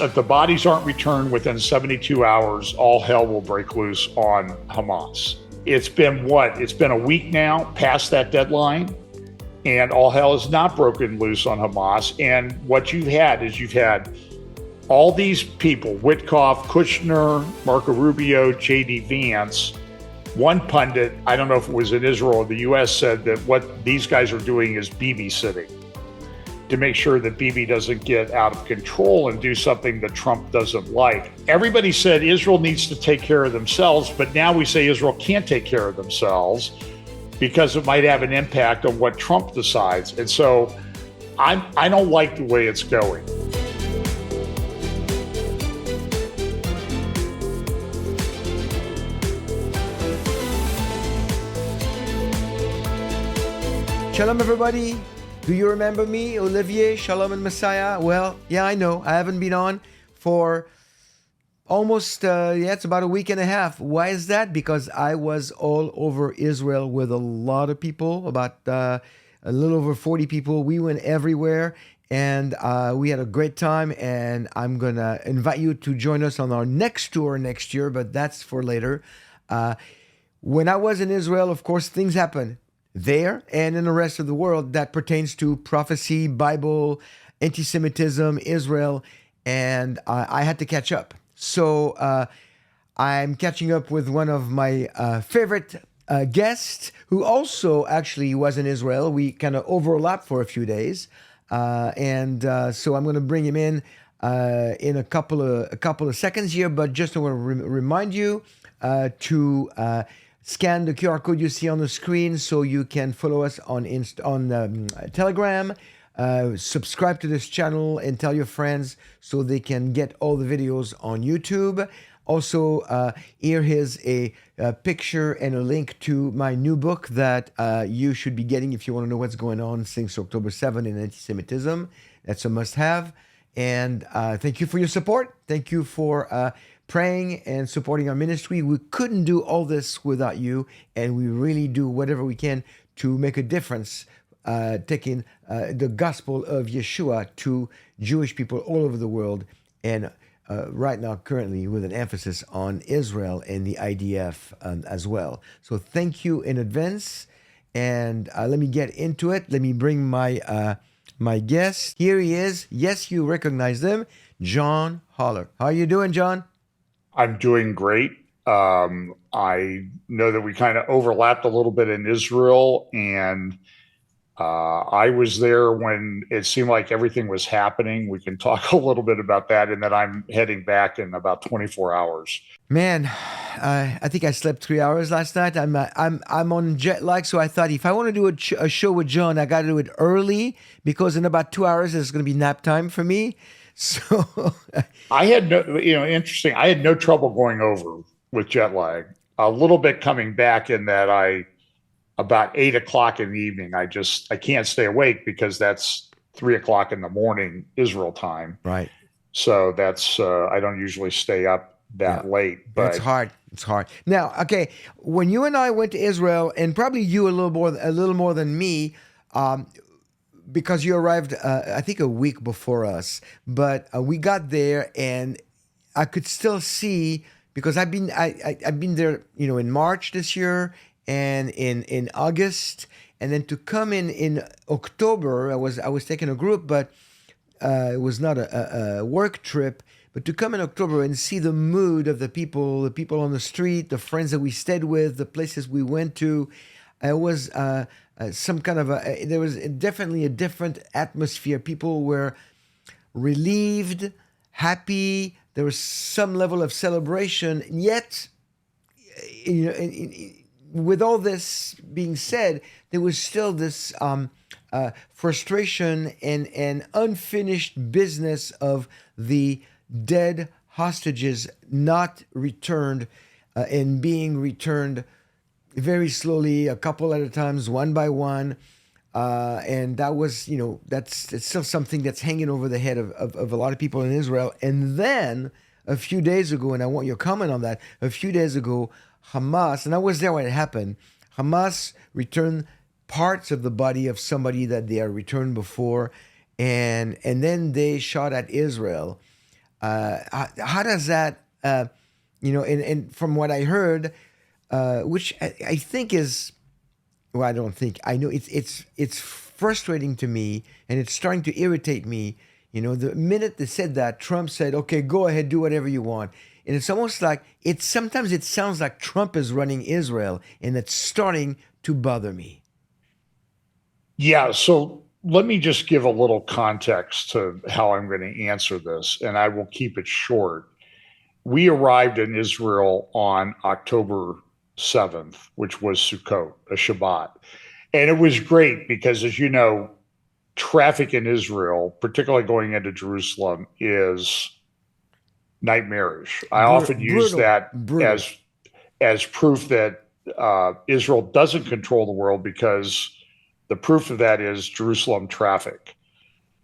If the bodies aren't returned within 72 hours, all hell will break loose on Hamas. It's been what? It's been a week now past that deadline, and all hell is not broken loose on Hamas. And what you've had all these people, Witkoff, Kushner, Marco Rubio, J.D. Vance. One pundit, I don't know if it was in Israel or the U.S., said that what these guys are doing is babysitting to make sure that Bibi doesn't get out of control and do something that Trump doesn't like. Everybody said Israel needs to take care of themselves, but now we say Israel can't take care of themselves because it might have an impact on what Trump decides. And so I don't like the way it's going. Shalom, everybody. Do you remember me, Olivier, Shalom and Messiah? Well, yeah, I know. I haven't been on for almost, it's about a week and a half. Why is that? Because I was all over Israel with a lot of people, about a little over 40 people. We went everywhere, and we had a great time, and I'm going to invite you to join us on our next tour next year, but that's for later. When I was in Israel, of course, things happened there and in the rest of the world that pertains to prophecy, Bible, anti-Semitism, Israel, and I had to catch up. So I'm catching up with one of my favorite guests who also actually was in Israel. We kind of overlapped for a few days, and so I'm going to bring him in a couple of seconds here. But just I want to remind you to scan the QR code you see on the screen so you can follow us on Telegram, subscribe to this channel, and tell your friends so they can get all the videos on YouTube. Also, here is a picture and a link to my new book that you should be getting if you want to know what's going on since October 7 in anti-Semitism. That's a must-have. And thank you for your support. Thank you for praying and supporting our ministry. We couldn't do all this without you, and we really do whatever we can to make a difference, taking the gospel of Yeshua to Jewish people all over the world, and right now, currently, with an emphasis on Israel and the IDF as well. So thank you in advance, and let me get into it. Let me bring my guest. Here he is. Yes, you recognize him, John Holler. How are you doing, John? I'm doing great. I know that we kind of overlapped a little bit in Israel, and I was there when it seemed like everything was happening. We can talk a little bit about that, and then I'm heading back in about 24 hours. Man, I think I slept 3 hours last night. I'm on jet lag, so I thought if I want to do a show with John, I got to do it early because in about 2 hours it's going to be nap time for me. So I had interesting. I had no trouble going over with jet lag. A little bit coming back in that about 8 o'clock in the evening, I can't stay awake because that's 3 o'clock in the morning Israel time. Right. So that's I don't usually stay up that late. But it's hard. It's hard. Now, okay, when you and I went to Israel, and probably you a little more than me, because you arrived, I think, a week before us. But we got there, and I could still see, because I've been there, in March this year and in August, and then to come in October. I was taking a group, but it was not a work trip. But to come in October and see the mood of the people on the street, the friends that we stayed with, the places we went to, it was some kind of there was definitely a different atmosphere. People were relieved, happy. There was some level of celebration. Yet, with all this being said, there was still this frustration and unfinished business of the dead hostages not returned and being returned very slowly, a couple at a time, one by one. And that was, it's still something that's hanging over the head of a lot of people in Israel. And then a few days ago, and I want your comment on that, a few days ago, Hamas, and I was there when it happened, Hamas returned parts of the body of somebody that they had returned before, and then they shot at Israel. How does that, and from what I heard, which I think is, well, I don't think I know it's frustrating to me, and it's starting to irritate me. The minute they said that, Trump said, "Okay, go ahead, do whatever you want," and it's almost like it's sometimes it sounds like Trump is running Israel, and it's starting to bother me. Yeah, so let me just give a little context to how I'm going to answer this, and I will keep it short. We arrived in Israel on October 7th, which was Sukkot, a Shabbat. And it was great because, as you know, traffic in Israel, particularly going into Jerusalem, is nightmarish. I often use Brutal, that brutal. as proof that Israel doesn't control the world, because the proof of that is Jerusalem traffic.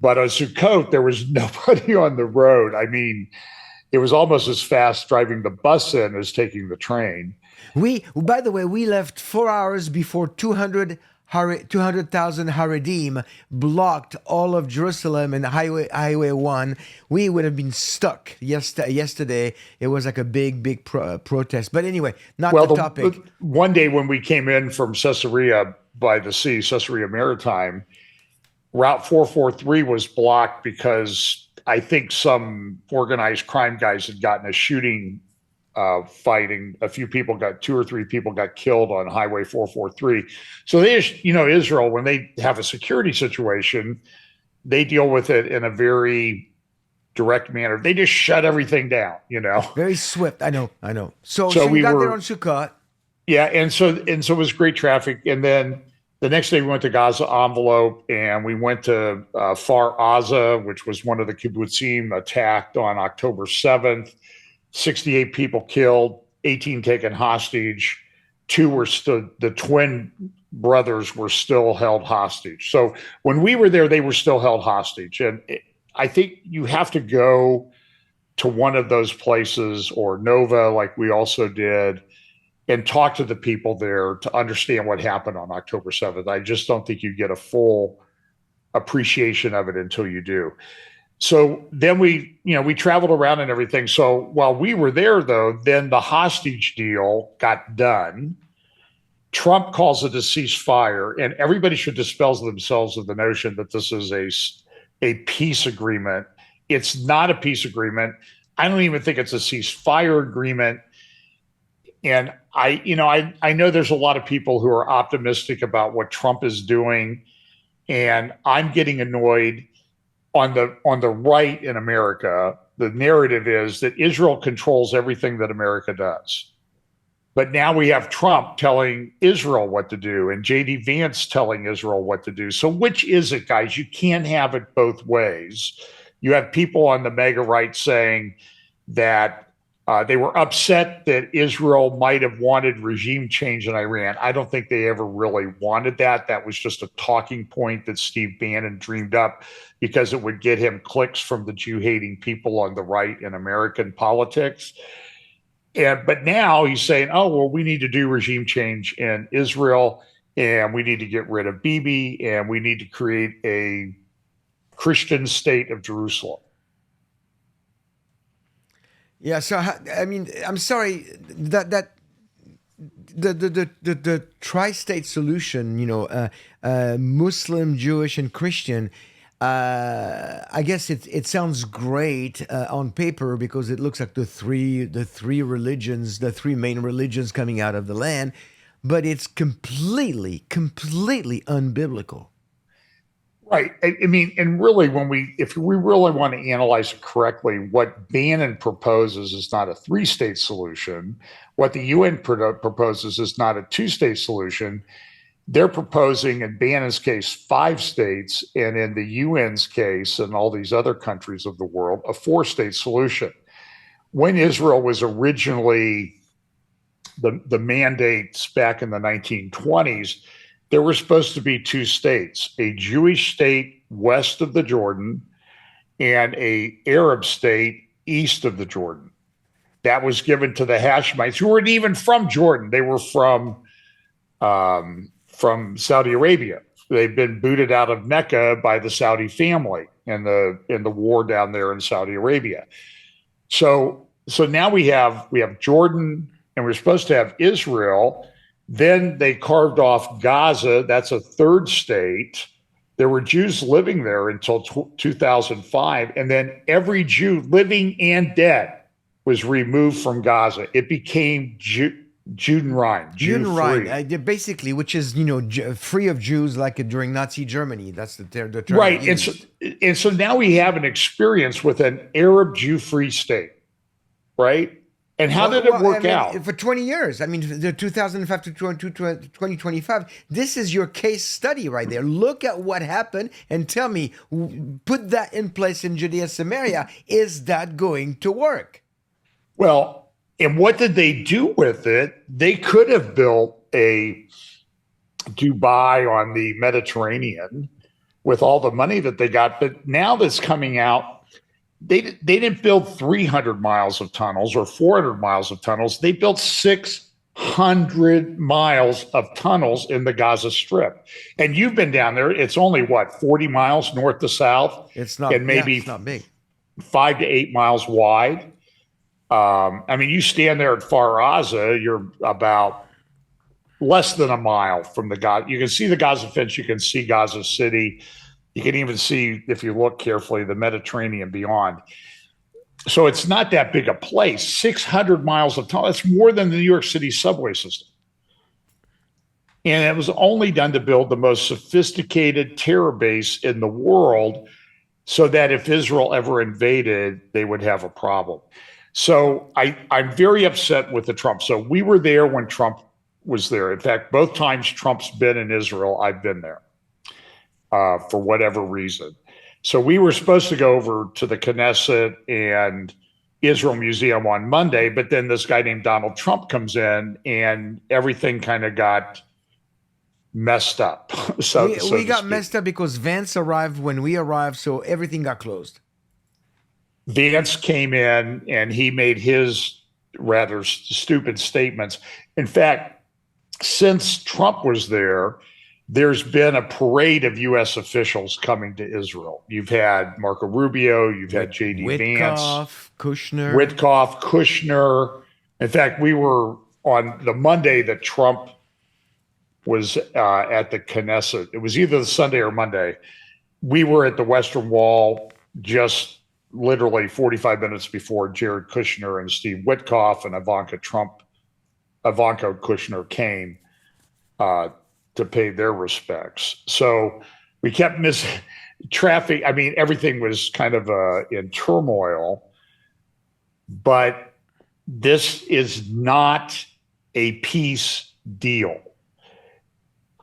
But on Sukkot, there was nobody on the road. I mean, it was almost as fast driving the bus in as taking the train. By the way, we left 4 hours before 200,000 Haredim blocked all of Jerusalem and Highway 1. We would have been stuck yesterday. It was like a big protest. But anyway, not Well, the topic. one day when we came in from Caesarea by the sea, Caesarea Maritime, Route 443 was blocked because I think some organized crime guys had gotten a shooting fighting. Two or three people got killed on Highway 443. So they just, Israel, when they have a security situation, they deal with it in a very direct manner. They just shut everything down. Very swift. I know. So So you we got there were, on Sukkot. yeah, and so it was great traffic. And then the next day we went to Gaza envelope, and we went to Far Aza, which was one of the kibbutzim attacked on October 7th. 68 people killed, 18 taken hostage. The twin brothers were still held hostage. So when we were there, they were still held hostage. And I think you have to go to one of those places, or Nova, like we also did, and talk to the people there to understand what happened on October 7th. I just don't think you get a full appreciation of it until you do. So then we traveled around and everything. So while we were there, though, then the hostage deal got done. Trump calls it a ceasefire, and everybody should dispel themselves of the notion that this is a peace agreement. It's not a peace agreement. I don't even think it's a ceasefire agreement. And I know there's a lot of people who are optimistic about what Trump is doing, and I'm getting annoyed on the right in America. The narrative is that Israel controls everything that America does. But now we have Trump telling Israel what to do, and JD Vance telling Israel what to do. So which is it, guys? You can't have it both ways. You have people on the mega right saying that they were upset that Israel might have wanted regime change in Iran. I don't think they ever really wanted that. That was just a talking point that Steve Bannon dreamed up because it would get him clicks from the Jew-hating people on the right in American politics. But now he's saying, oh, well, we need to do regime change in Israel, and we need to get rid of Bibi, and we need to create a Christian state of Jerusalem. Yeah. So I mean, I'm sorry that the tri-state solution, Muslim, Jewish, and Christian. I guess it sounds great on paper because it looks like the three religions, the three main religions coming out of the land, but it's completely unbiblical. Right. I mean, and really, if we really want to analyze it correctly, what Bannon proposes is not a three-state solution. What the UN proposes is not a two-state solution. They're proposing, in Bannon's case, 5 states, and in the UN's case, and all these other countries of the world, a 4-state solution. When Israel was originally the mandates back in the 1920s, there were supposed to be 2 states, a Jewish state west of the Jordan and a Arab state east of the Jordan. That was given to the Hashemites, who weren't even from Jordan. They were from Saudi Arabia. They've been booted out of Mecca by the Saudi family in the war down there in Saudi Arabia. So now we have Jordan, and we're supposed to have Israel. Then they carved off Gaza. That's a third state. There were Jews living there until 2005, and then every Jew, living and dead, was removed from Gaza. It became Judenrein, Jew Judenrein, free. basically, which is free of Jews, like during Nazi Germany. That's the term they Right. And so, used. and so now we have an experience with an Arab Jew free state, right? And how did it I work mean, out? for 20 years, I mean, the 2005 to 2025, this is your case study right there. Look at what happened and tell me, put that in place in Judea, Samaria. Is that going to work? Well, and what did they do with it? They could have built a Dubai on the Mediterranean with all the money that they got. But now that's coming out, they didn't build 300 miles of tunnels or 400 miles of tunnels. They built 600 miles of tunnels in the Gaza Strip. And you've been down there. It's only what, 40 miles north to south, It's not, and maybe it's not big. 5 to 8 miles wide. I mean, you stand there at Faraza, you're about less than a mile from the Gaza. You can see the Gaza fence. You can see Gaza City. You can even see, if you look carefully, the Mediterranean beyond. So it's not that big a place. 600 miles of tunnel. That's more than the New York City subway system. And it was only done to build the most sophisticated terror base in the world so that if Israel ever invaded, they would have a problem. So I'm very upset with the Trump. So we were there when Trump was there. In fact, both times Trump's been in Israel, I've been there for whatever reason. So we were supposed to go over to the Knesset and Israel Museum on Monday, but then this guy named Donald Trump comes in and everything kind of got messed up. We got messed up because Vance arrived when we arrived, so everything got closed. Vance came in and he made his rather stupid statements. In fact, since Trump was there, there's been a parade of U.S. officials coming to Israel. You've had Marco Rubio, you've had J.D. Vance, Kushner. Kushner. In fact, we were on the Monday that Trump was at the Knesset. It was either the Sunday or Monday. We were at the Western Wall just literally 45 minutes before Jared Kushner and Steve Witkoff and Ivanka Kushner came to pay their respects. So we kept missing traffic. I mean, everything was kind of in turmoil, but this is not a peace deal.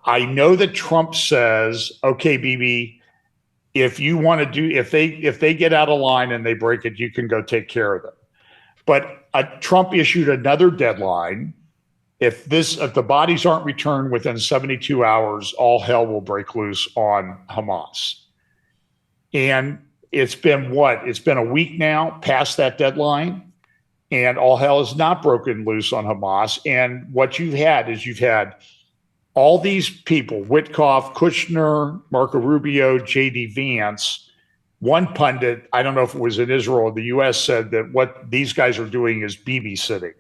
I know that Trump says, okay, Bibi, if you want to do, if they get out of line and they break it, you can go take care of them. But Trump issued another deadline. If the bodies aren't returned within 72 hours, all hell will break loose on Hamas. And it's been what? It's been a week now past that deadline, and all hell has not broken loose on Hamas. And what you've had all these people, Witkoff, Kushner, Marco Rubio, J.D. Vance. One pundit, I don't know if it was in Israel or the U.S., said that what these guys are doing is Bibi sitting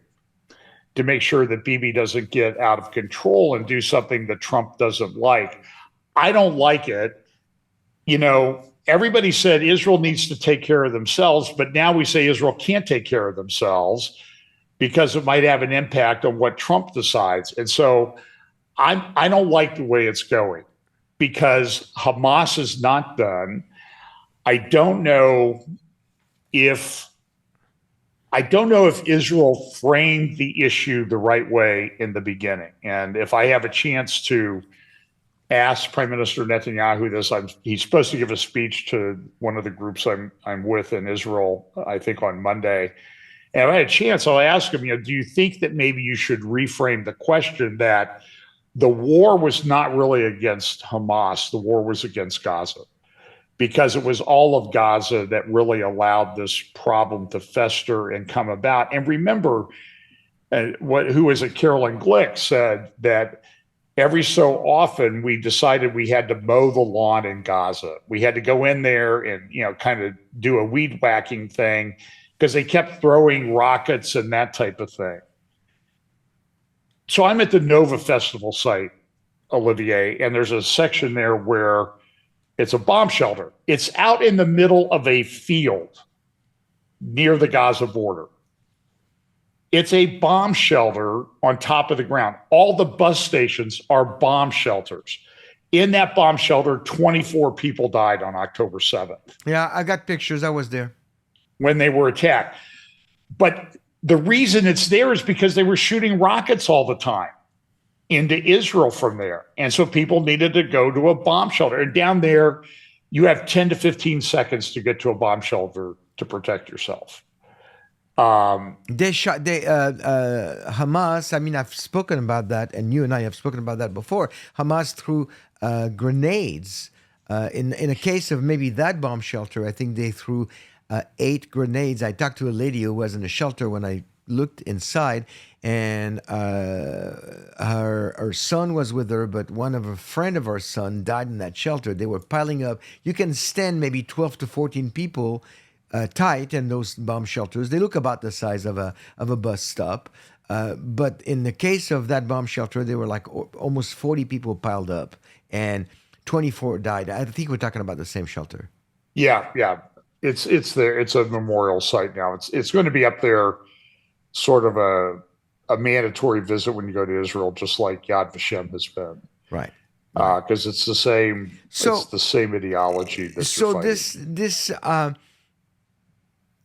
to make sure that Bibi doesn't get out of control and do something that Trump doesn't like. I don't like it. You know, everybody said Israel needs to take care of themselves, but now we say Israel can't take care of themselves because it might have an impact on what Trump decides. And so I don't like the way it's going because Hamas is not done. I don't know if Israel framed the issue the right way in the beginning. And if I have a chance to ask Prime Minister Netanyahu this, he's supposed to give a speech to one of the groups I'm with in Israel, I think on Monday. And if I had a chance, I'll ask him, do you think that maybe you should reframe the question that the war was not really against Hamas, the war was against Gaza, because it was all of Gaza that really allowed this problem to fester and come about. And remember, who was it, Carolyn Glick said that every so often we decided we had to mow the lawn in Gaza. We had to go in there and, kind of do a weed whacking thing because they kept throwing rockets and that type of thing. So I'm at the Nova Festival site, Olivier, and there's a section there where it's a bomb shelter. It's out in the middle of a field near the Gaza border. It's a bomb shelter on top of the ground. All the bus stations are bomb shelters. In that bomb shelter, 24 people died on October 7th. Yeah, I got pictures. I was there. When they were attacked. But the reason it's there is because they were shooting rockets all the time into Israel from there. And so people needed to go to a bomb shelter. And down there, you have 10 to 15 seconds to get to a bomb shelter to protect yourself. Hamas, I mean, I've spoken about that, and you and I have spoken about that before. Hamas threw grenades. In a case of maybe that bomb shelter, I think they threw 8 grenades. I talked to a lady who was in a shelter when I looked inside, and her son was with her, but a friend of our son died in that shelter. They were piling up. You can stand maybe 12 to 14 people tight in those bomb shelters. They look about the size of a bus stop. But in the case of that bomb shelter, there were like almost 40 people piled up, and 24 died. I think we're talking about the same shelter. Yeah. It's there. It's a memorial site now. It's going to be up there, sort of a mandatory visit when you go to Israel, just like Yad Vashem has been. Right. Because it's the same. So, it's the same ideology. So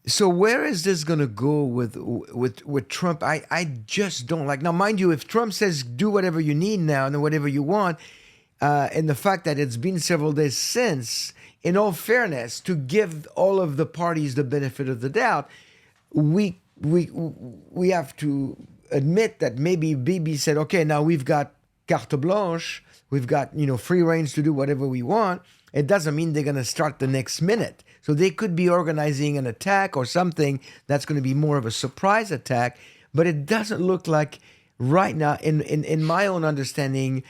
So where is this going to go with Trump? I just don't like. Now, mind you, if Trump says do whatever you need now and whatever you want, and the fact that it's been several days since, in all fairness, to give all of the parties the benefit of the doubt, we have to admit that maybe Bibi said, okay, now we've got carte blanche, we've got free reins to do whatever we want. It doesn't mean they're going to start the next minute. So they could be organizing an attack or something that's going to be more of a surprise attack. But it doesn't look like right now, in my own understanding,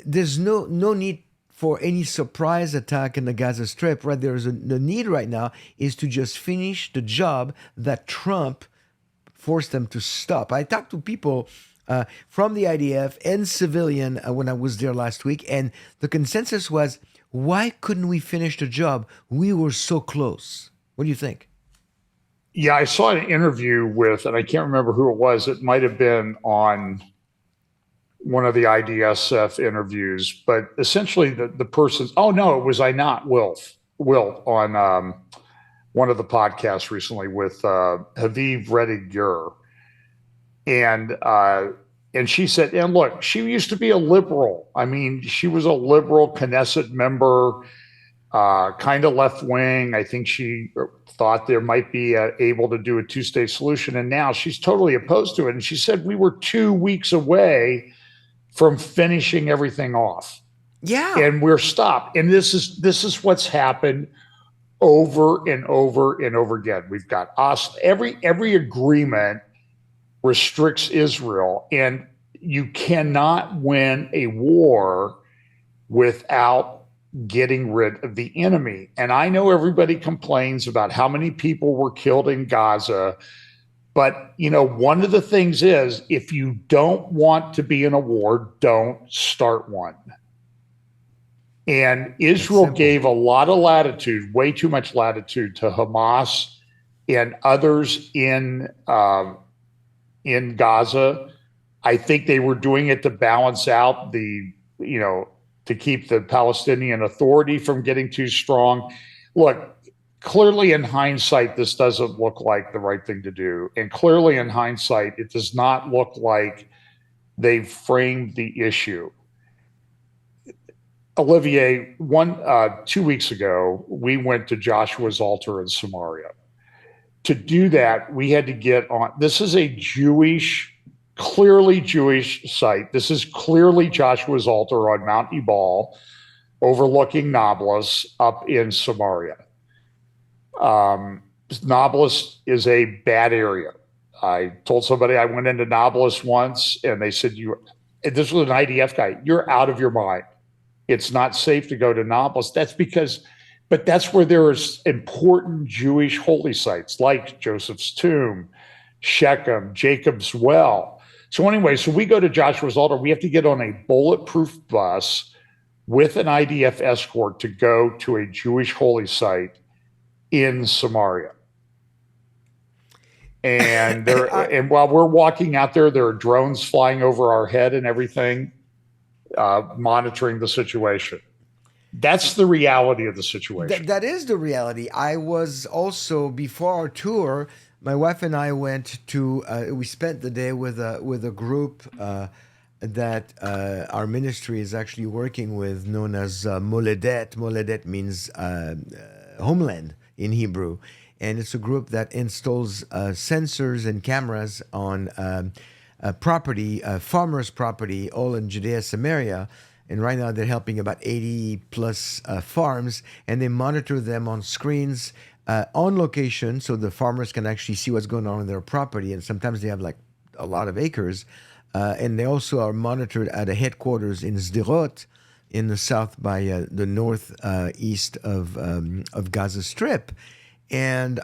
there's no need for any surprise attack in the Gaza Strip. Right, the need right now is to just finish the job that Trump forced them to stop. I talked to people from the IDF and civilian when I was there last week, and the consensus was, why couldn't we finish the job? We were so close. What do you think? Yeah, I saw an interview with, and I can't remember who it was. It might have been on one of the IDSF interviews, but essentially the person's, oh no, it was Wilt on one of the podcasts recently with Haviv Rediger. And she said, and look, she used to be a liberal. I mean, she was a liberal Knesset member, kind of left wing. I think she thought there might be able to do a 2-state solution. And now she's totally opposed to it. And she said, we were 2 weeks away from finishing everything off. Yeah. And we're stopped. And this is what's happened over and over and over again. We've got every agreement restricts Israel, and you cannot win a war without getting rid of the enemy. And I know everybody complains about how many people were killed in Gaza, but one of the things is, if you don't want to be in a war, don't start one. And Israel gave a lot of latitude, way too much latitude, to Hamas and others in Gaza. I think they were doing it to balance out to keep the Palestinian Authority from getting too strong. Look, clearly in hindsight, this doesn't look like the right thing to do. And clearly in hindsight, it does not look like they framed the issue. Olivier, 2 weeks ago, we went to Joshua's altar in Samaria. To do that, we had to get on. This is a clearly Jewish site. This is clearly Joshua's altar on Mount Ebal, overlooking Nablus up in Samaria. Nablus is a bad area. I told somebody I went into Nablus once, and they said, this was an IDF guy, you're out of your mind. It's not safe to go to Nablus. That's because but that's where there's important Jewish holy sites like Joseph's tomb, Shechem, Jacob's well. So anyway, so we go to Joshua's altar. We have to get on a bulletproof bus with an IDF escort to go to a Jewish holy site in Samaria. And and while we're walking out there, there are drones flying over our head and everything, monitoring the situation. That's the reality of the situation. That is the reality. I was also, before our tour, my wife and I went to. We spent the day with a group that our ministry is actually working with, known as Moledet. Moledet means homeland in Hebrew, and it's a group that installs sensors and cameras on property, farmers' property, all in Judea, Samaria. And right now they're helping about 80 plus farms, and they monitor them on screens on location, so the farmers can actually see what's going on in their property. And sometimes they have like a lot of acres. And they also are monitored at a headquarters in Sderot, in the south by the north east of Gaza Strip. And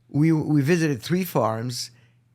we visited 3 farms,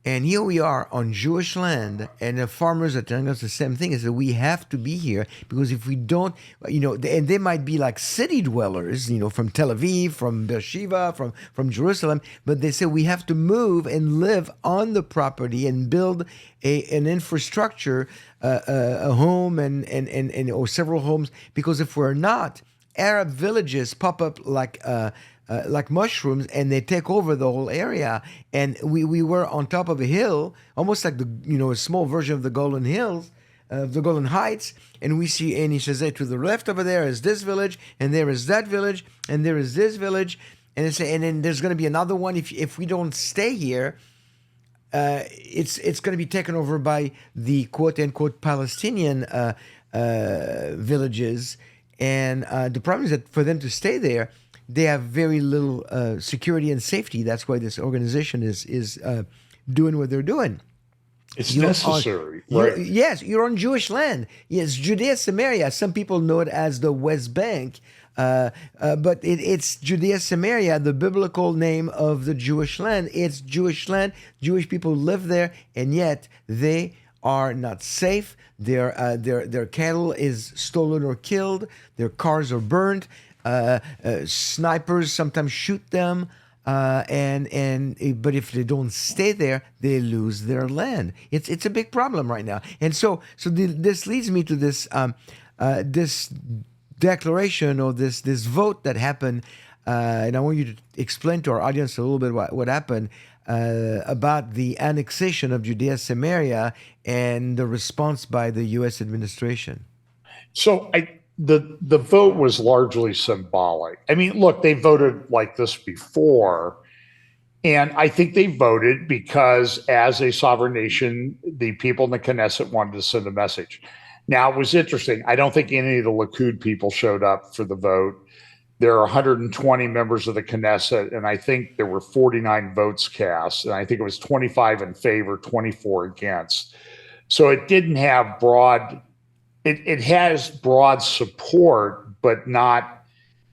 and here we are on Jewish land, and the farmers are telling us the same thing: is that we have to be here, because if we don't, and they might be like city dwellers, from Tel Aviv, from Beersheba, from Jerusalem, but they say we have to move and live on the property and build an infrastructure, a home and or several homes, because if we're not, Arab villages pop up like mushrooms, and they take over the whole area. And we were on top of a hill, almost like a small version of the Golden Hills, the Golden Heights. And we see, and he says, hey, to the left over there is this village, and there is that village, and there is this village, and then there's going to be another one. If we don't stay here, it's going to be taken over by the quote unquote Palestinian villages. And the problem is that for them to stay there, they have very little security and safety. That's why this organization is doing what they're doing. It's necessary, right? Yes, you're on Jewish land. Yes, Judea, Samaria. Some people know it as the West Bank, but it's Judea, Samaria, the biblical name of the Jewish land. It's Jewish land. Jewish people live there, and yet they are not safe. Their cattle is stolen or killed. Their cars are burned. Snipers sometimes shoot them, but if they don't stay there, they lose their land. It's a big problem right now, and so this leads me to this this declaration, or this vote that happened, and I want you to explain to our audience a little bit what happened about the annexation of Judea Samaria and the response by the U.S. administration. So the vote was largely symbolic. I mean, look, they voted like this before, and I think they voted because, as a sovereign nation, the people in the Knesset wanted to send a message. Now, it was interesting. I don't think any of the Likud people showed up for the vote. There are 120 members of the Knesset, and I think there were 49 votes cast, and I think it was 25 in favor, 24 against. So it didn't have it has broad support, but not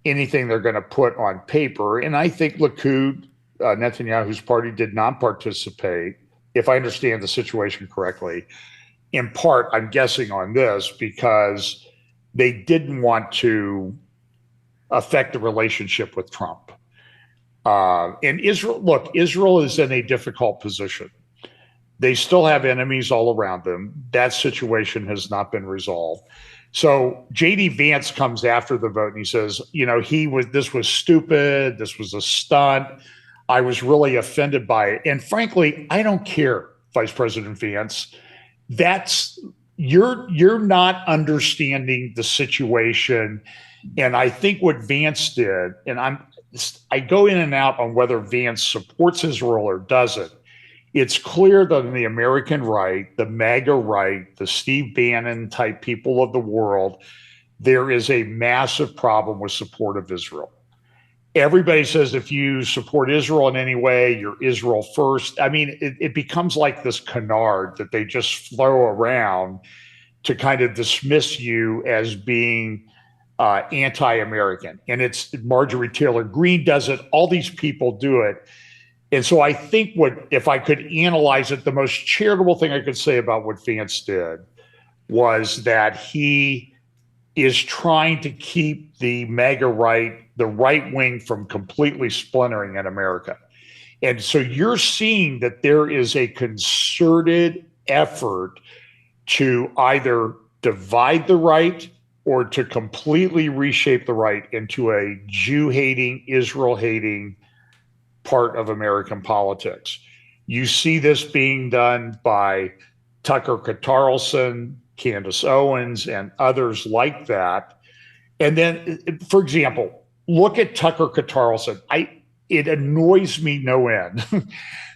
anything they're going to put on paper. And I think Likud, Netanyahu's party, did not participate, if I understand the situation correctly. In part, I'm guessing on this, because they didn't want to affect the relationship with Trump. And Israel is in a difficult position. They still have enemies all around them. That situation has not been resolved. So J.D. Vance comes after the vote and he says, this was stupid. This was a stunt. I was really offended by it. And frankly, I don't care, Vice President Vance. You're not understanding the situation. And I think what Vance did, and I go in and out on whether Vance supports Israel or doesn't. It's clear that in the American right, the MAGA right, the Steve Bannon type people of the world, there is a massive problem with support of Israel. Everybody says if you support Israel in any way, you're Israel first. I mean, it becomes like this canard that they just throw around to kind of dismiss you as being anti-American. And it's Marjorie Taylor Greene does it. All these people do it. And so I think if I could analyze it, the most charitable thing I could say about what Vance did was that he is trying to keep the MAGA right, the right wing, from completely splintering in America. And so you're seeing that there is a concerted effort to either divide the right or to completely reshape the right into a Jew-hating, Israel-hating part of American politics. You see this being done by Tucker Carlson, Candace Owens, and others like that. And then, for example, look at Tucker Carlson. It annoys me no end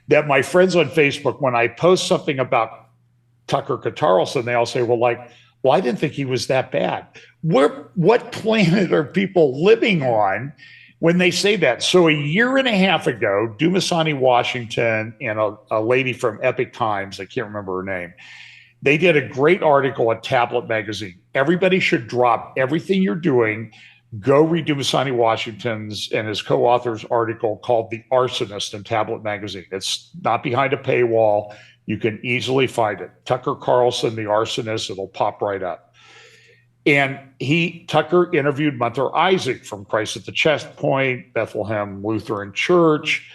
that my friends on Facebook, when I post something about Tucker Carlson, they all say, well, I didn't think he was that bad. What planet are people living on when they say that? So a year and a half ago, Dumasani Washington and a lady from Epic Times, I can't remember her name, they did a great article at Tablet Magazine. Everybody should drop everything you're doing. Go read Dumasani Washington's and his co-author's article called The Arsonist in Tablet Magazine. It's not behind a paywall. You can easily find it. Tucker Carlson, The Arsonist, it'll pop right up. And Tucker interviewed Mother Isaac from Christ at the Chest Point, Bethlehem Lutheran Church,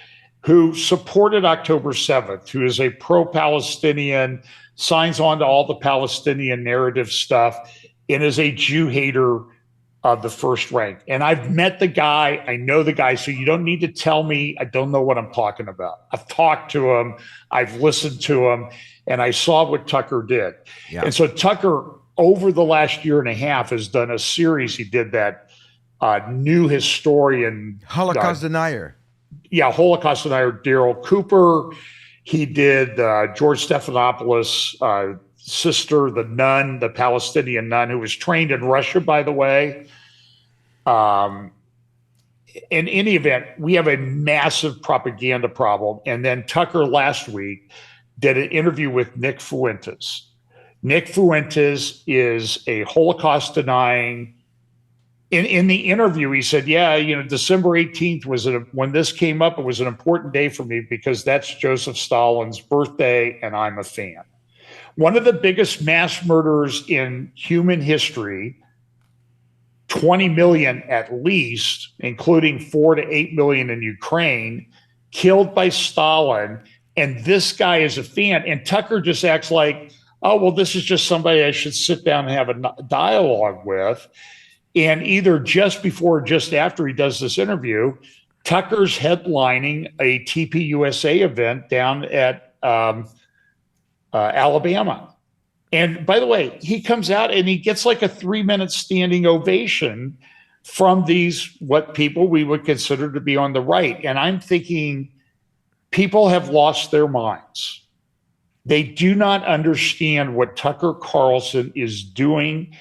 who supported October 7th, who is a pro-Palestinian, signs on to all the Palestinian narrative stuff, and is a Jew hater of the first rank. And I've met the guy, I know the guy, so you don't need to tell me I don't know what I'm talking about. I've talked to him, I've listened to him, and I saw what Tucker did. Yeah. And so Tucker, over the last year and a half, has done a series. He did that new historian. Holocaust denier. Yeah, Holocaust denier Daryl Cooper. He did George Stephanopoulos' sister, the nun, the Palestinian nun, who was trained in Russia, by the way. In any event, we have a massive propaganda problem. And then Tucker last week did an interview with Nick Fuentes. Nick Fuentes is a Holocaust denying. In the interview, he said, December 18th when this came up, it was an important day for me because that's Joseph Stalin's birthday and I'm a fan. One of the biggest mass murders in human history, 20 million at least, including 4 to 8 million in Ukraine, killed by Stalin. And this guy is a fan. And Tucker just acts like, oh, well, this is just somebody I should sit down and have a dialogue with. And either just before or just after he does this interview, Tucker's headlining a TPUSA event down at Alabama. And by the way, he comes out and he gets like a 3-minute standing ovation from these, what people we would consider to be on the right. And I'm thinking people have lost their minds. They do not understand what Tucker Carlson is doing.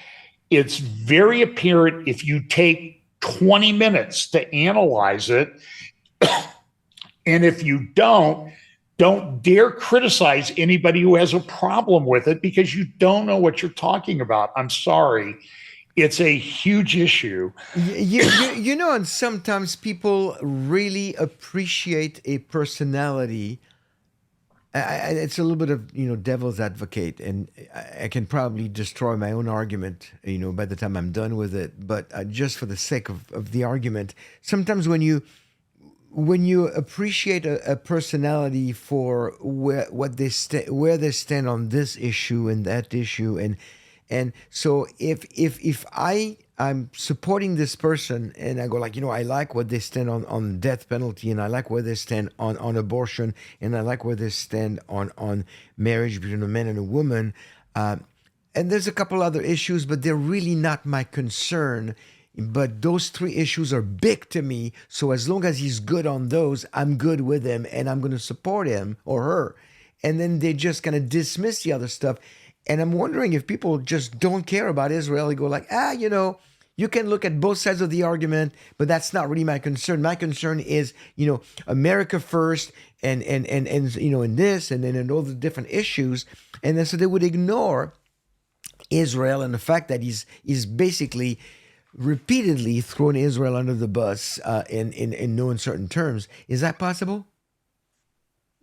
It's very apparent if you take 20 minutes to analyze it. And if you don't dare criticize anybody who has a problem with it because you don't know what you're talking about. I'm sorry. It's a huge issue. You know, and sometimes people really appreciate a personality. It's a little bit of, devil's advocate, and I can probably destroy my own argument, by the time I'm done with it. But just for the sake of the argument, sometimes when you appreciate a personality for where they stand on this issue and that issue, and so if I'm supporting this person and I go like, I like where they stand on death penalty, and I like where they stand on abortion, and I like where they stand on marriage between a man and a woman, and there's a couple other issues, but they're really not my concern. But those 3 issues are big to me. So as long as he's good on those, I'm good with him and I'm going to support him or her. And then they just kind of dismiss the other stuff. And I'm wondering if people just don't care about Israel. They go like, you can look at both sides of the argument, but that's not really my concern. My concern is, America first and in this and then in all the different issues. And then so they would ignore Israel and the fact that he's basically repeatedly thrown Israel under the bus in no uncertain terms. Is that possible?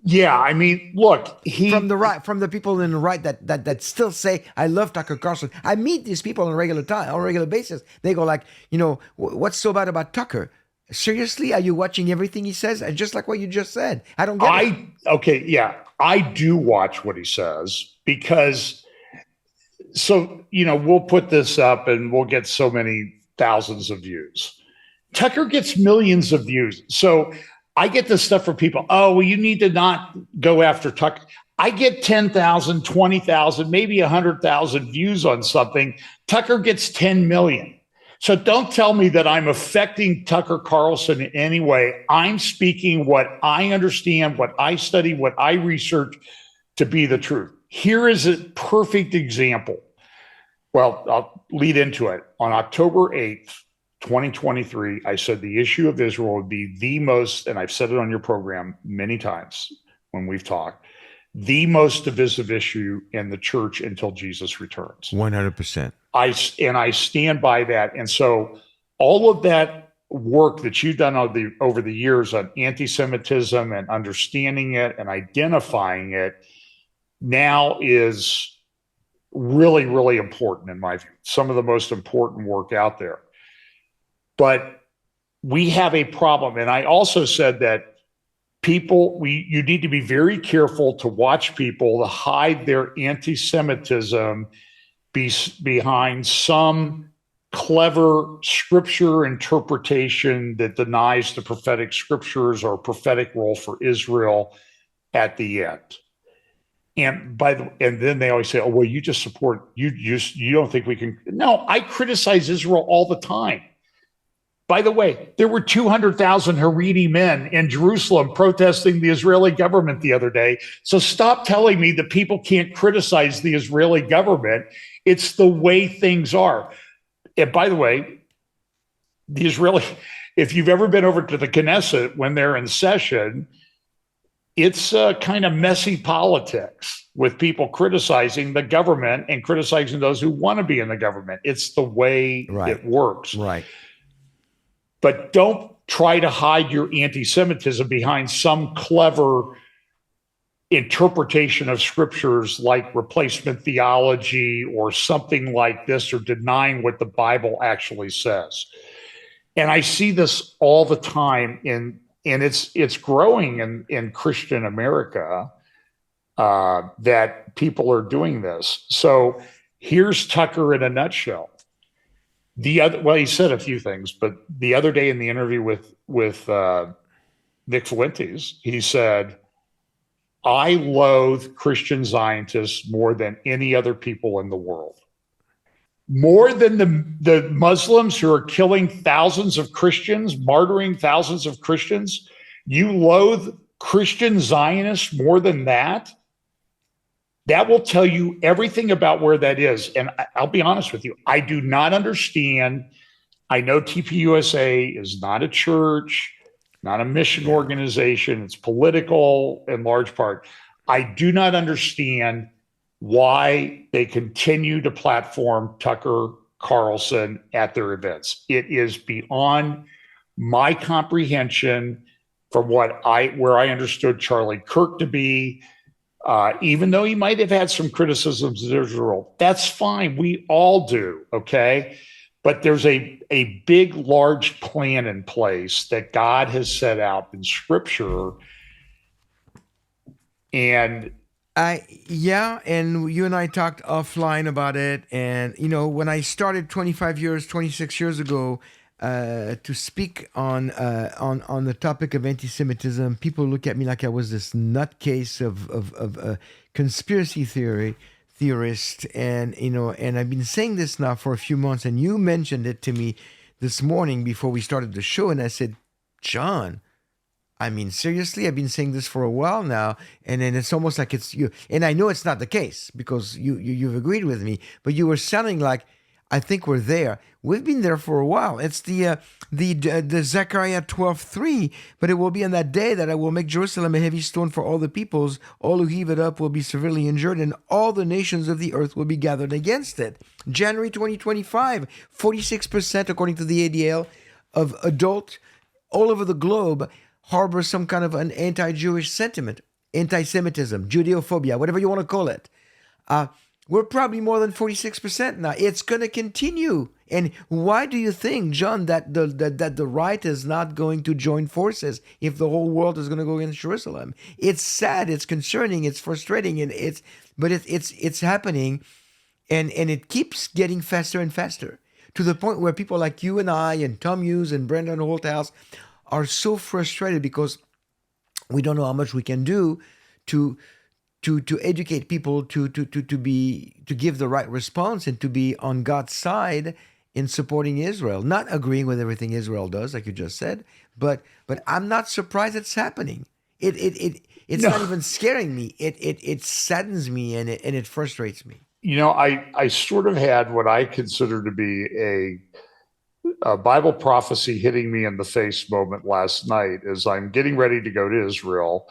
Yeah, I mean, look, From the right, from the people in the right that still say, "I love Tucker Carlson." I meet these people on a regular time, on a regular basis. They go like, what's so bad about Tucker? Seriously, are you watching everything he says? Just like what you just said. I don't get it. okay, yeah, I do watch what he says because we'll put this up and we'll get so many thousands of views. Tucker gets millions of views. So I get this stuff from people. Oh, well, you need to not go after Tucker. I get 10,000, 20,000, maybe 100,000 views on something. Tucker gets 10 million. So don't tell me that I'm affecting Tucker Carlson in any way. I'm speaking what I understand, what I study, what I research to be the truth. Here is a perfect example. Well, I'll lead into it. On October 8th, 2023, I said the issue of Israel would be the most, and I've said it on your program many times when we've talked, the most divisive issue in the church until Jesus returns. 100%. I stand by that. And so all of that work that you've done over the years on anti-Semitism and understanding it and identifying it now is really, really important in my view. Some of the most important work out there. But we have a problem. And I also said that you need to be very careful to watch people to hide their anti-Semitism behind some clever scripture interpretation that denies the prophetic scriptures or prophetic role for Israel at the end. And then they always say, "Oh, well, you just support you don't think we can?" No, I criticize Israel all the time. By the way, there were 200,000 Haredi men in Jerusalem protesting the Israeli government the other day. So stop telling me that people can't criticize the Israeli government. It's the way things are. And by the way, if you've ever been over to the Knesset when they're in session, it's kind of messy politics with people criticizing the government and criticizing those who want to be in the government. It's the way it works. Right. But don't try to hide your anti-Semitism behind some clever interpretation of scriptures like replacement theology or something like this, or denying what the Bible actually says. And I see this all the time and it's growing in Christian America that people are doing this. So here's Tucker in a nutshell. He said a few things, but the other day in the interview with Nick Fuentes, he said, "I loathe Christian Zionists more than any other people in the world. More than the Muslims who are killing thousands of Christians, martyring thousands of Christians. You loathe Christian Zionists more than that? That will tell you everything about where that is." And I'll be honest with you, I do not understand. I know TPUSA is not a church, not a mission organization. It's political in large part. I do not understand why they continue to platform Tucker Carlson at their events. It is beyond my comprehension from where I understood Charlie Kirk to be. Even though he might have had some criticisms of Israel, that's fine. We all do, okay? But there's a big, large plan in place that God has set out in Scripture. And and you and I talked offline about it. And, when I started 26 years ago, to speak on the topic of anti-Semitism, people look at me like I was this nutcase of a conspiracy theorist, and I've been saying this now for a few months. And you mentioned it to me this morning before we started the show, and I said, "John, I mean, seriously, I've been saying this for a while now, and then it's almost like it's you." And I know it's not the case because you've agreed with me, but you were sounding like I think we're there. We've been there for a while. It's the Zechariah 12:3. But it will be on that day that I will make Jerusalem a heavy stone for all the peoples. All who heave it up will be severely injured, and all the nations of the earth will be gathered against it. January 2025, 46%, according to the ADL, of adult all over the globe harbor some kind of an anti-Jewish sentiment, anti-Semitism, Judeophobia, whatever you want to call it. We're probably more than 46% now. It's going to continue. And why do you think, John, that the right is not going to join forces if the whole world is going to go against Jerusalem? It's sad, it's concerning, it's frustrating, and it's happening, and it keeps getting faster and faster, to the point where people like you and I and Tom Hughes and Brendan Holthouse are so frustrated because we don't know how much we can do to educate people to give the right response and to be on God's side in supporting Israel, not agreeing with everything Israel does, like you just said, but I'm not surprised it's happening. It's No. not even scaring me. It saddens me and it frustrates me. I sort of had what I consider to be a Bible prophecy hitting me in the face moment last night as I'm getting ready to go to Israel.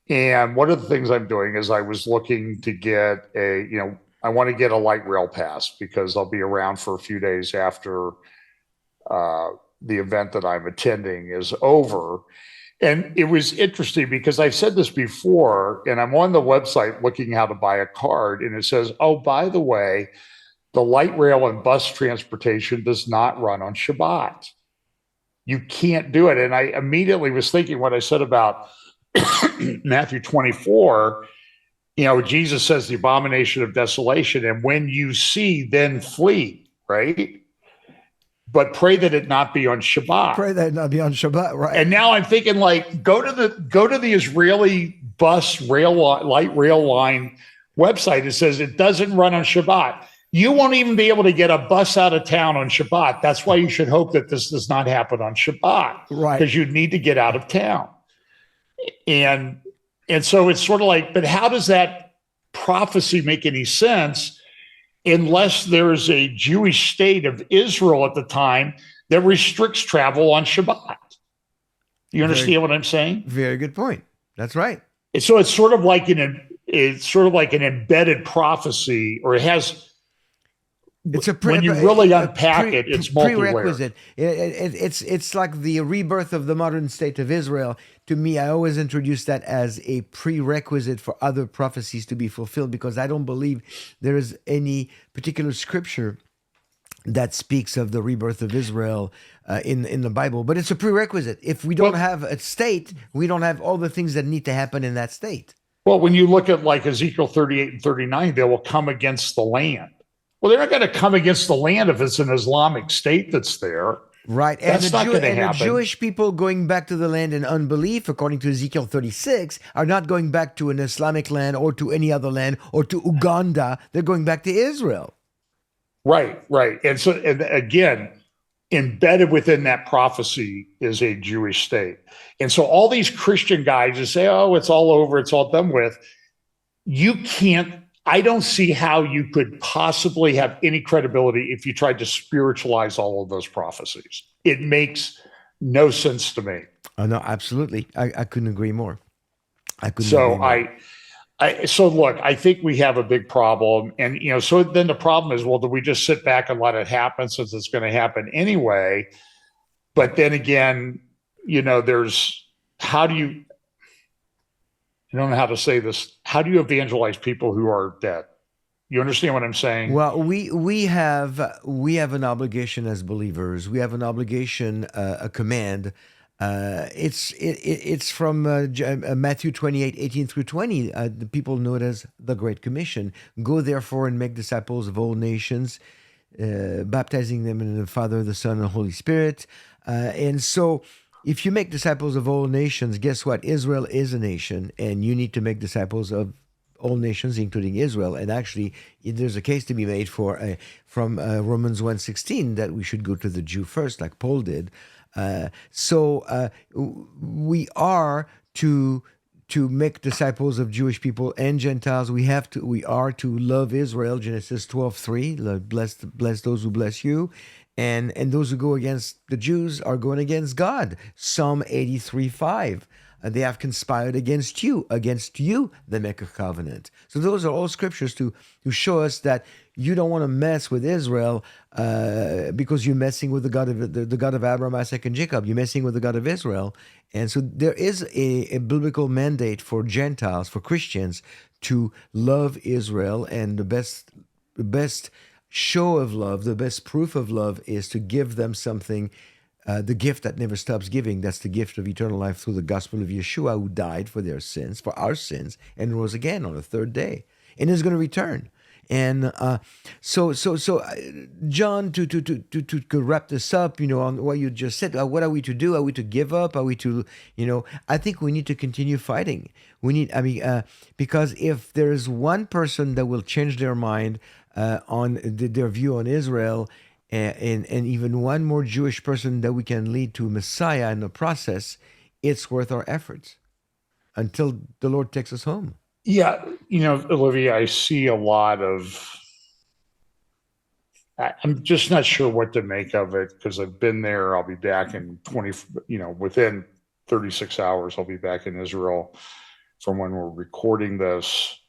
And one of the things I'm doing is I was looking to get I want to get a light rail pass because I'll be around for a few days after the event that I'm attending is over. And it was interesting because I've said this before, and I'm on the website looking how to buy a card, and it says, oh, by the way, the light rail and bus transportation does not run on Shabbat. You can't do it. And I immediately was thinking what I said about Matthew 24, Jesus says the abomination of desolation, and when you see, then flee, right? But pray that it not be on Shabbat. Pray that it not be on Shabbat, right? And now I'm thinking, like, go to the Israeli light rail line website. It says it doesn't run on Shabbat. You won't even be able to get a bus out of town on Shabbat. That's why you should hope that this does not happen on Shabbat, right? Because you'd need to get out of town. And so it's sort of like, but how does that prophecy make any sense unless there's a Jewish state of Israel at the time that restricts travel on Shabbat? You understand what I'm saying? Very good point. That's right. And so it's sort of like an embedded prophecy, or it has. When you really unpack it, it's prerequisite. It's like the rebirth of the modern state of Israel. To me, I always introduce that as a prerequisite for other prophecies to be fulfilled, because I don't believe there is any particular scripture that speaks of the rebirth of Israel in the Bible. But it's a prerequisite. If we don't have a state, we don't have all the things that need to happen in that state. Well, when you look at like Ezekiel 38 and 39, they will come against the land. Well, they're not going to come against the land if it's an Islamic state that's there. Right. That's not going to happen. The Jewish people going back to the land in unbelief, according to Ezekiel 36, are not going back to an Islamic land or to any other land or to Uganda. They're going back to Israel. Right. And so, and again, embedded within that prophecy is a Jewish state. And so all these Christian guys just say, oh, it's all over, it's all done with. I don't see how you could possibly have any credibility if you tried to spiritualize all of those prophecies. It makes no sense to me. Oh, no, absolutely. I couldn't agree more. So look, I think we have a big problem. And, so then the problem is, well, do we just sit back and let it happen since it's going to happen anyway? But then again, I don't know how to say this. How do you evangelize people who are dead? You understand what I'm saying? Well, we have an obligation as believers. We have an obligation, a command. It's from Matthew 28:18-20. The people know it as the Great Commission. Go therefore and make disciples of all nations, baptizing them in the Father, the Son, and the Holy Spirit. And so, if you make disciples of all nations, guess what? Israel is a nation, and you need to make disciples of all nations, including Israel. And actually, there's a case to be made from Romans 1:16 that we should go to the Jew first, like Paul did. So we are to to make disciples of Jewish people and Gentiles, we are to love Israel. Genesis 12:3. Bless those who bless you, and those who go against the Jews are going against God. Psalm 83:5. They have conspired against you. Against you, they make a covenant. So those are all scriptures to show us that you don't want to mess with Israel because you're messing with the God of Abraham, Isaac, and Jacob. You're messing with the God of Israel. And so there is a biblical mandate for Gentiles, for Christians, to love Israel. And the best show of love, the best proof of love is to give them something, the gift that never stops giving. That's the gift of eternal life through the gospel of Yeshua, who died for their sins, for our sins, and rose again on the third day, and is going to return. And so, John, to wrap this up, on what you just said, what are we to do? Are we to give up? Are we to, I think we need to continue fighting. Because if there is one person that will change their mind on their view on Israel, and even one more Jewish person that we can lead to Messiah in the process, it's worth our efforts until the Lord takes us home. Yeah, Olivier, I see a lot of. I'm just not sure what to make of it because I've been there. I'll be back in within 36 hours, I'll be back in Israel from when we're recording this.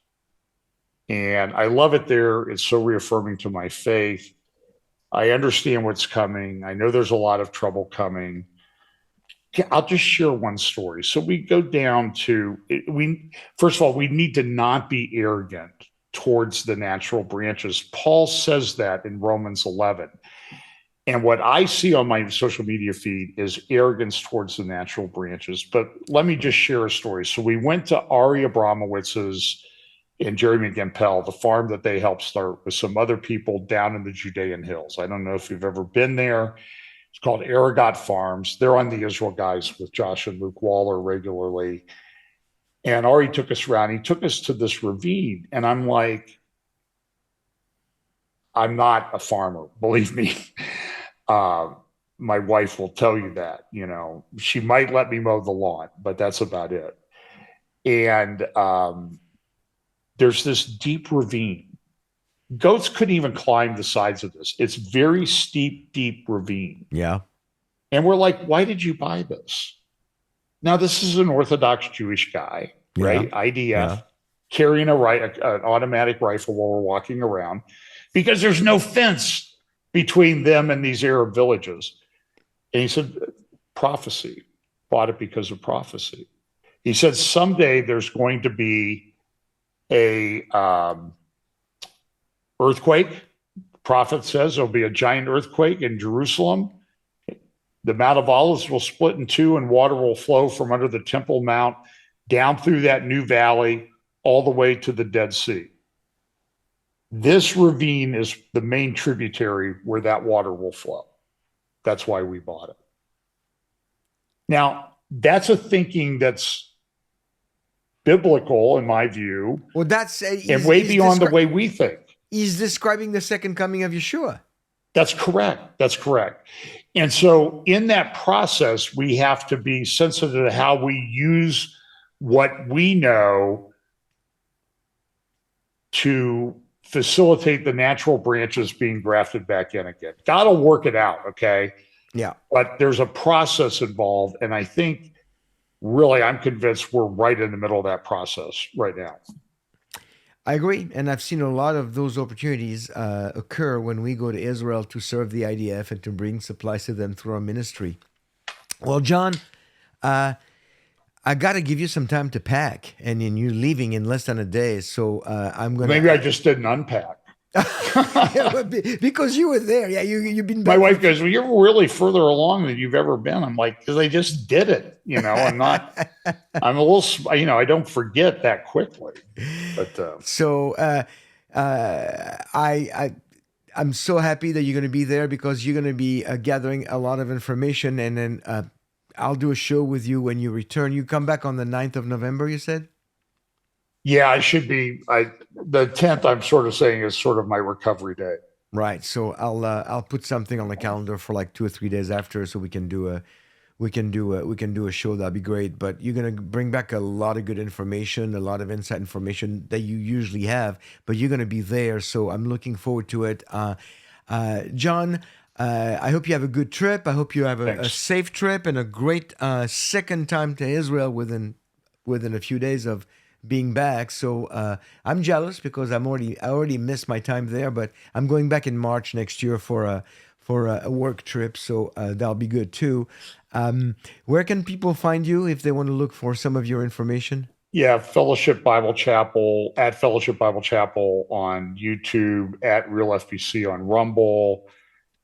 And I love it there. It's so reaffirming to my faith. I understand what's coming. I know there's a lot of trouble coming. I'll just share one story. So we go down to, first of all, we need to not be arrogant towards the natural branches. Paul says that in Romans 11. And what I see on my social media feed is arrogance towards the natural branches. But let me just share a story. So we went to Ari Abramowitz's and Jeremy Gempel, the farm that they helped start with some other people down in the Judean hills. I don't know if you've ever been there. It's called Aragot Farms. They're on the Israel Guys with Josh and Luke Waller regularly. And Ari took us around. He took us to this ravine. And I'm like, I'm not a farmer, believe me. My wife will tell you that. She might let me mow the lawn, but that's about it. And there's this deep ravine. Goats couldn't even climb the sides of this. It's very steep, deep ravine. Yeah. And we're like, why did you buy this? Now, this is an Orthodox Jewish guy, right? IDF, carrying an automatic rifle while we're walking around because there's no fence between them and these Arab villages. And he said, prophecy. Bought it because of prophecy. He said, someday there's going to be a earthquake. Prophet says there'll be a giant earthquake in Jerusalem. The Mount of Olives will split in two and water will flow from under the Temple Mount down through that new valley all the way to the Dead Sea. This ravine is the main tributary where that water will flow. That's why we bought it. Now, that's a thinking that's biblical in my view. Well, that's and way beyond the way we think. He's describing the second coming of Yeshua. That's correct. That's correct. And so in that process, we have to be sensitive to how we use what we know to facilitate the natural branches being grafted back in again. God will work it out, okay? Yeah. But there's a process involved, and I think really, I'm convinced we're right in the middle of that process right now. I agree. And I've seen a lot of those opportunities occur when we go to Israel to serve the IDF and to bring supplies to them through our ministry. Well, John, I got to give you some time to pack. And then you're leaving in less than a day. So I'm going to... Maybe I just didn't unpack. Because you were there. Yeah, you've been back. My wife goes, well, you're really further along than you've ever been. I'm like, because I just did it. I'm a little, I don't forget that quickly. But so I'm so happy that you're going to be there because you're going to be gathering a lot of information. And then I'll do a show with you when you return. You come back on the 9th of November, you said? Yeah, I should be. The 10th, I'm sort of saying, is sort of my recovery day. Right. So I'll put something on the calendar for like 2 or 3 days after, so we can do we can do a show. That'd be great. But you're gonna bring back a lot of good information, a lot of inside information that you usually have. But you're gonna be there, so I'm looking forward to it. John, I hope you have a good trip. I hope you have a Thanks. safe trip and a great second time to Israel within a few days of being back. So I'm jealous because I already missed my time there, but I'm going back in March next year for a work trip. So that'll be good too. Where can people find you if they want to look for some of your information? Yeah, Fellowship Bible Chapel at Fellowship Bible Chapel on YouTube, at Real FBC on Rumble,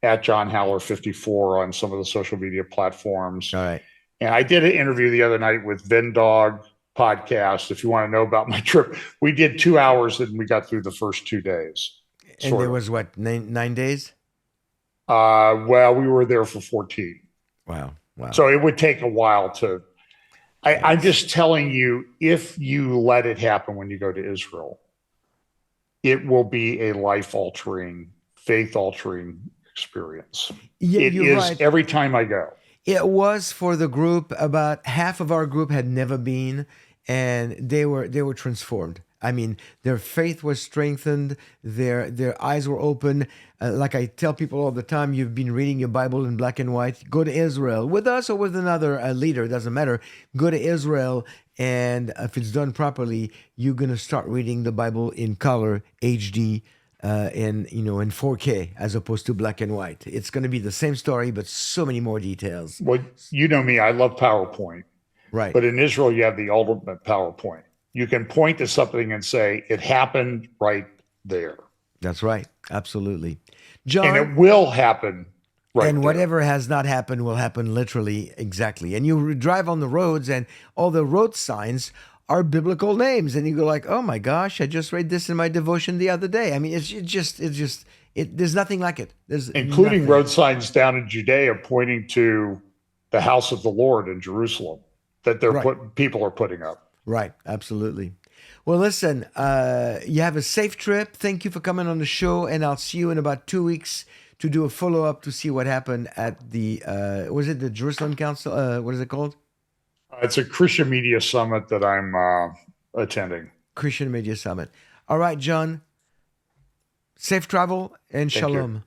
at John Haller 54 on some of the social media platforms. All right. And I did an interview the other night with Vendog podcast. If you want to know about my trip, we did 2 hours and we got through the first 2 days. And Sort there of. was what, nine days? Well, we were there for 14. Wow. Wow. So it would take a while to. I'm Yes. just telling you, if you let it happen when you go to Israel, it will be a life altering, faith altering experience. Yeah, It you're is right. every time I go. It was for the group. About half of our group had never been, and they were transformed. I mean, their faith was strengthened. Their eyes were open. Like I tell people all the time, you've been reading your Bible in black and white. Go to Israel with us or with another leader. Doesn't matter. Go to Israel, and if it's done properly, you're gonna start reading the Bible in color, HD, in 4K as opposed to black and white. It's going to be the same story, but so many more details. Well, you know me, I love PowerPoint, Right. but in Israel, you have the ultimate PowerPoint. You can point to something and say, it happened right there. That's right. Absolutely. And John, it will happen right and there. whatever has not happened will happen literally exactly. And you drive on the roads, and all the road signs are biblical names, and you go like, "Oh my gosh, I just read this in my devotion the other day." I mean, there's nothing like it. There's Including nothing. road signs down in Judea pointing to the house of the Lord in Jerusalem that Right. people are putting up. Right, absolutely. Well, listen, you have a safe trip. Thank you for coming on the show, and I'll see you in about 2 weeks to do a follow up to see what happened at the was it the Jerusalem Council? What is it called? It's a Christian media summit that I'm attending. Christian Media Summit. All right, John. Safe travel and Thank you. shalom.